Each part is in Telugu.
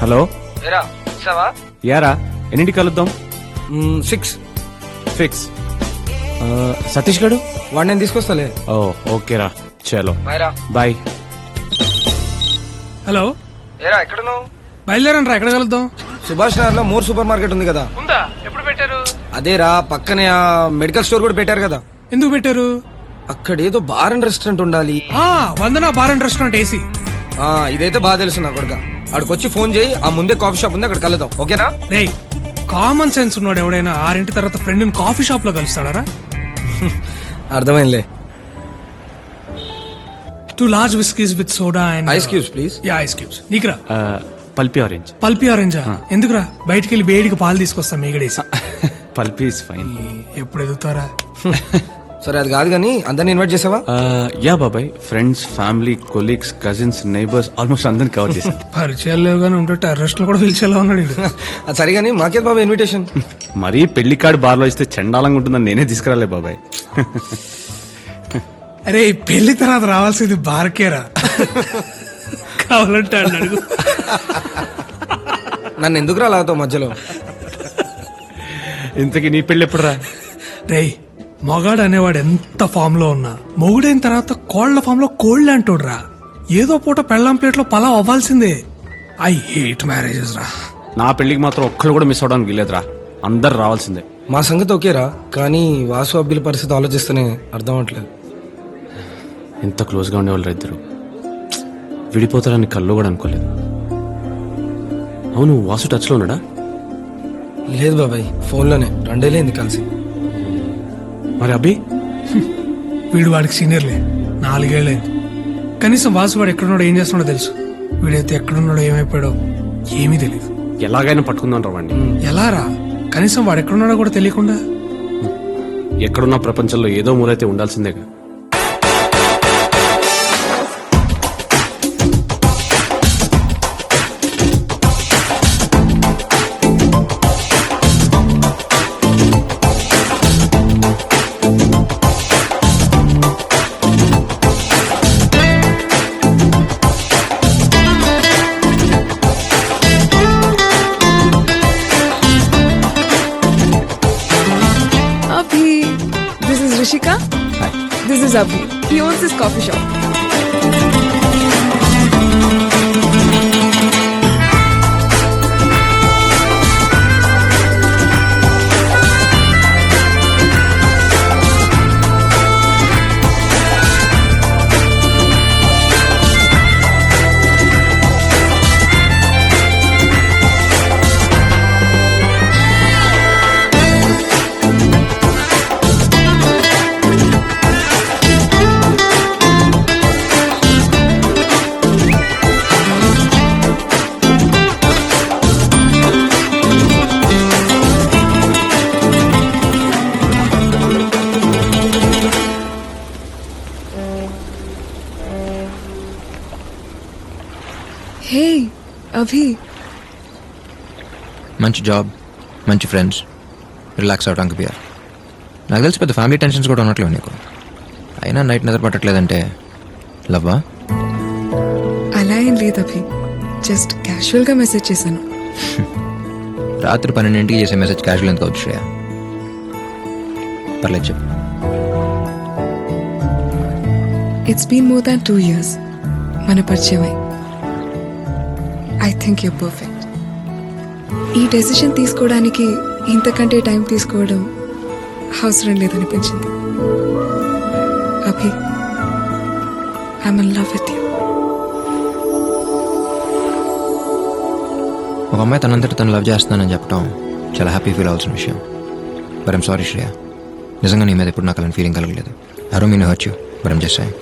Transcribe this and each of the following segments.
హలో ఏరా ఇస్తావా? యారా ఎన్నింటికి కలుద్దాం? 6. ఫిక్స్. సతీష్ గడు వాడు నేను తీసుకొస్తాలే. ఓ ఓకేరా, చలో బాయ్రా. బాయ్. హలో, ఏరా ఎక్కడున్నావు? బయలుదేరండి రా, ఎక్కడ కలుద్దాం? సుభాష్ నగర్ లో మోర్ సూపర్ మార్కెట్ ఉంది కదా. ఉందా? ఎప్పుడు పెట్టారు? అదేరా పక్కనే ఆ మెడికల్ స్టోర్ కూడా పెట్టారు కదా. ఎందుకు పెట్టారు? అక్కడ ఏదో బార్ అండ్ రెస్టారెంట్ ఉండాలి. వందన బార్ అండ్ రెస్టారెంట్ ఏసీ. ఇదైతే బాగా తెలుసు నా కొడుక. అక్కడికొచ్చి ఫోన్ చేయి, ఆ ముందే కాఫీ షాప్ ఉంది, అక్కడ కలుద్దాం. ఓకేనా? రే, కామన్ సెన్స్ ఉన్నాడు ఎవడైనా 6 తర్వాత ఫ్రెండ్ కాఫీ షాప్ లో కలుస్తాడారా? అర్థమైందిలే. 2 large whiskeys with soda and ice cubes please. Yeah, ice cubes. నీకురా పల్పీ ఆరెంజ్. పల్పీ ఆరెంజా? ఎందుకురా? బయటికి వెళ్ళి వేడికి పాలు తీసుకొస్తా మీగడేసి. Pulpy is fine. ఎప్పుడు ఎదుగుతారా? సరే అది కాదు కానీ అందరిని ఇన్వైట్ చేసావా? యా బాబాయ్, friends, family, colleagues, cousins, neighbours almost అందరిని కవర్ చేశాను. పరిచయాలు లేవు కానీ ఉంటే టెర్రస్ట్ లో కూడా పిలిచేలా ఉన్నాడు ఈడు. అది సరే కానీ మాకే బాబా ఇన్విటేషన్. మరీ పెళ్లి కార్డు బార్లో ఇస్తే చండాలంగా ఉంటుందని నేనే తీసుకురాలే బాబాయ్. అరే, పెళ్లి తర్వాత రావాల్సింది బార్కేరా, కావాలంటే అడుగు. నన్ను ఎందుకు రాలాగుతావు మధ్యలో? ఇంతకీ నీ పెళ్లి ఎప్పుడు రా? రేయ్, మొగాడు అనేవాడు ఎంత ఫామ్ లో ఉన్నా మొగుడైన తర్వాత కోళ్ల ఫామ్ లో కోళ్ళు అంటోడ్రా. ఏదో పూట పెళ్ళాం ప్లేట్ లో పలావ్ అవ్వాల్సిందే. ఐ హేట్ మ్యారేజెస్ రా. నా పెళ్లికి మాత్రం ఒక్కళ్ళు కూడా మిస్ అవడానికి వీలేదురా, అందరు రావాల్సిందే. మా సంగతి ఓకేరా, కానీ వాసు అబ్బిల పరిస్థితి ఆలోచిస్తేనే అర్థం అవట్లేదు. ఎంత క్లోజ్ గా ఉండేవాళ్ళు ఇద్దరు విడిపోతారని కల్లో కూడా అనుకోలేదు. అవును, వాసు టచ్ లో ఉన్నాడా? లేదు బాబాయ్, ఫోన్లోనే 2 ఏళ్ళైంది కలిసి. మరి అబ్బి? వీడు వాడికి సీనియర్లే, 4 ఏళ్ళైంది. కనీసం వాసు వాడు ఎక్కడున్నాడో ఏం చేస్తున్నాడో తెలుసు. వీడైతే ఎక్కడున్నాడో ఏమైపోయాడో ఏమీ తెలియదు. ఎలాగైనా పట్టుకుందాం రా వాడిని. ఎలా రా? కనీసం వాడు ఎక్కడున్నాడో కూడా తెలియకుండా. ఎక్కడున్న ప్రపంచంలో ఏదో మూలైతే ఉండాల్సిందేగా. This is Rishika. Hi. This is Abhi. He owns this coffee shop. Hey, Abhi. మంచి జాబ్, మంచి ఫ్రెండ్స్, రిలాక్స్ అవడానికి బియర్. నాకు తెలిసి పెద్ద ఫ్యామిలీ టెన్షన్స్ కూడా ఉన్నట్లేవు నీకు. అయినా నైట్ నిద్ర పట్టట్లేదంటే లవ్వా? అలా ఏం లేదు అభి, జస్ట్ క్యాషువల్ గా మెసేజ్ చేశాను. రాత్రి 12ంటికి చేసే మెసేజ్ క్యాషువల్ ఎంత అవుతుంది శ్రేయ? పర్లేదు చెప్పు. It's been more than 2 years మన పరిచయమై. I think you perfect. ఈ డెసిషన్ తీసుకోవడానికి ఇంతకంటే టైం తీసుకోవడం అవసరం లేదనిపించింది. Abhi, I'm in love with you. ఒక అమ్మాయి తనంతటి తను లవ్ చేస్తున్నానని చెప్పడం చాలా హ్యాపీ ఫీల్ అవ్వాల్సిన విషయం. బట్ ఐమ్ సారీ శ్రేయ, నిజంగా నీ మీద ఎప్పుడు నాకు అలాంటి ఫీలింగ్ కలగలేదు. I don't mean to hurt you, but I'm just saying.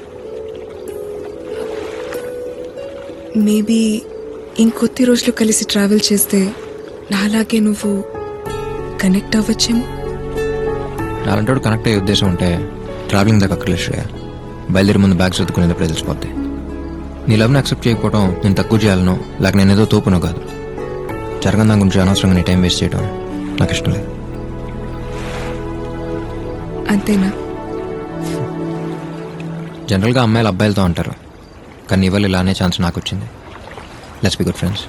Maybe ఇంకొద్ది రోజులు కలిసి ట్రావెల్ చేస్తే నాలాగే నువ్వు కనెక్ట్ అవ్వచ్చేమో. నాలంటోడు కనెక్ట్ అయ్యే ఉద్దేశం ఉంటే ట్రావెలింగ్ దాకా అక్కర్లేదు శ్రేయ. బయలుదేరి ముందు బ్యాగ్స్ ఎత్తుకునేటప్పుడు తెలిసిపోద్ది. నీ లవ్ని యాక్సెప్ట్ చేయకపోవడం నేను తక్కువ చేయాలనో లేక నేను ఏదో తోపునో కాదు. జరగని దాని గురించి అనవసరంగా నీ టైం వేస్ట్ చేయడం నాకు ఇష్టం లేదు. అంతేనా? జనరల్గా అమ్మాయిలు అబ్బాయిలతో అంటారు, కానీ ఇవాళ ఇలానే ఛాన్స్ నాకు వచ్చింది. Let's be good friends.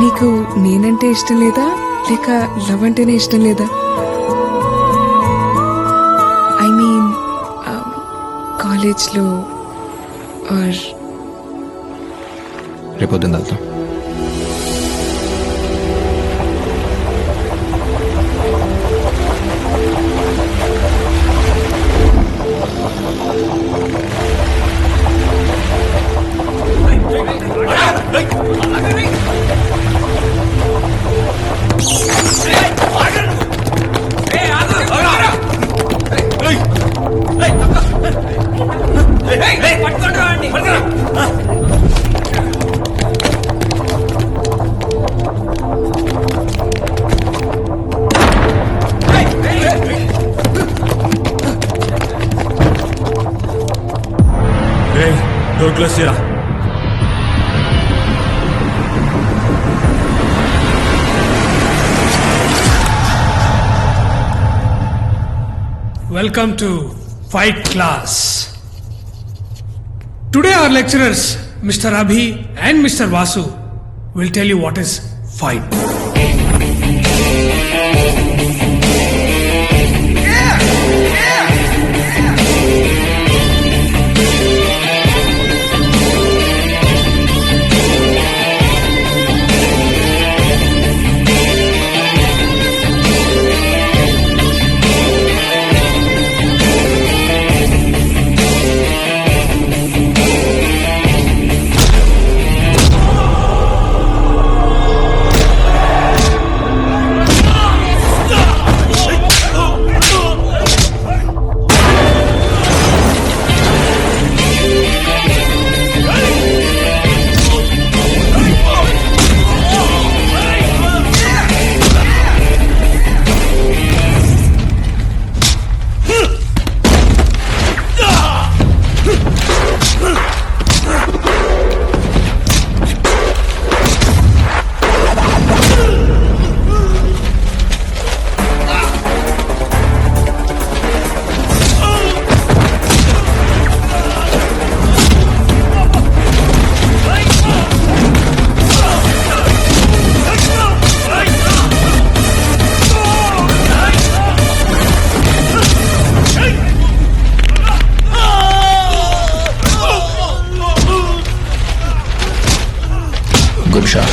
నీకు నేనంటే ఇష్టం లేదా లేక లవ్ అంటేనే ఇష్టం లేదా? ఐ మీన్ కాలేజ్లో ఆర్ రేపొద్దున వెళ్తాం. డోర్ క్లోజ్ చేయరా. Welcome to Fight Class. Today our lecturers, Mr. Abhi and Mr. Vasu, will tell you what is fight. Good shot.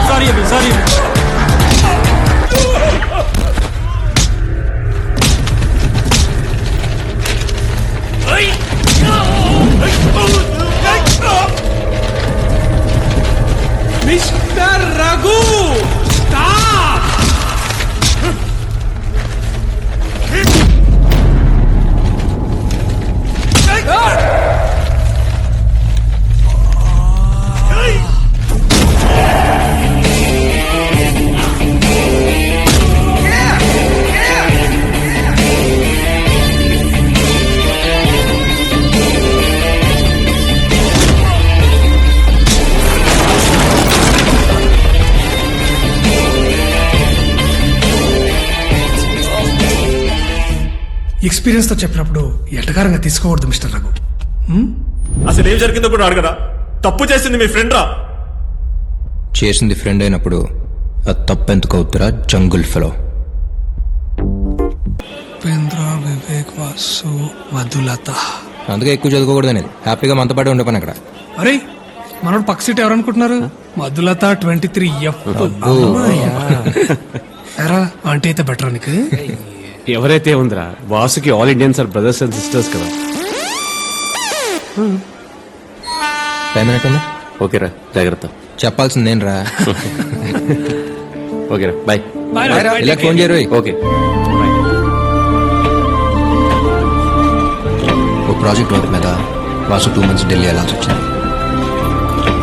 Sorry Abhi, sorry. Mr. Raghu, stop! Experience తో చెప్పినప్పుడు ఎటకారంగా తీసుకోకూడదు మిస్టర్ రఘు. అసలు ఏం జరిగిందో కూడా అడగరా. తప్పు చేసింది మీ ఫ్రెండ్ రా. చేసింది ఫ్రెండ్ అయినప్పుడు అది తప్పెందుకు అవుతురా జంగుల్ ఫెలో. ఉపేంద్ర, వివేక్, వాసు, మధులత. అందుకే ఎక్కువ చదువుకోకూడదు అనేది. హ్యాపీగా మనతో పాటు ఉండిపోయాను అక్కడ. అరే మనోడు పక్క సీట్ ఎవరనుకుంటున్నారు? మధులత 23F. ఎరా ఆంటీ అయితే బెటర్ నీకు. ఎవరైతే ఉందిరా, Vasuki all Indians are brothers and sisters కదా. టైం అయినట్టు ఉందా? ఓకేరా, జాగ్రత్త. చెప్పాల్సింది నేను రా. ఓకేరా, బాయ్. ఇలా ఫోన్ చేయరు. Okay bye. ఓ ప్రాజెక్ట్ వర్క్ మీద వాసు 2 months ఢిల్లీ వెళ్ళాల్సి వచ్చింది.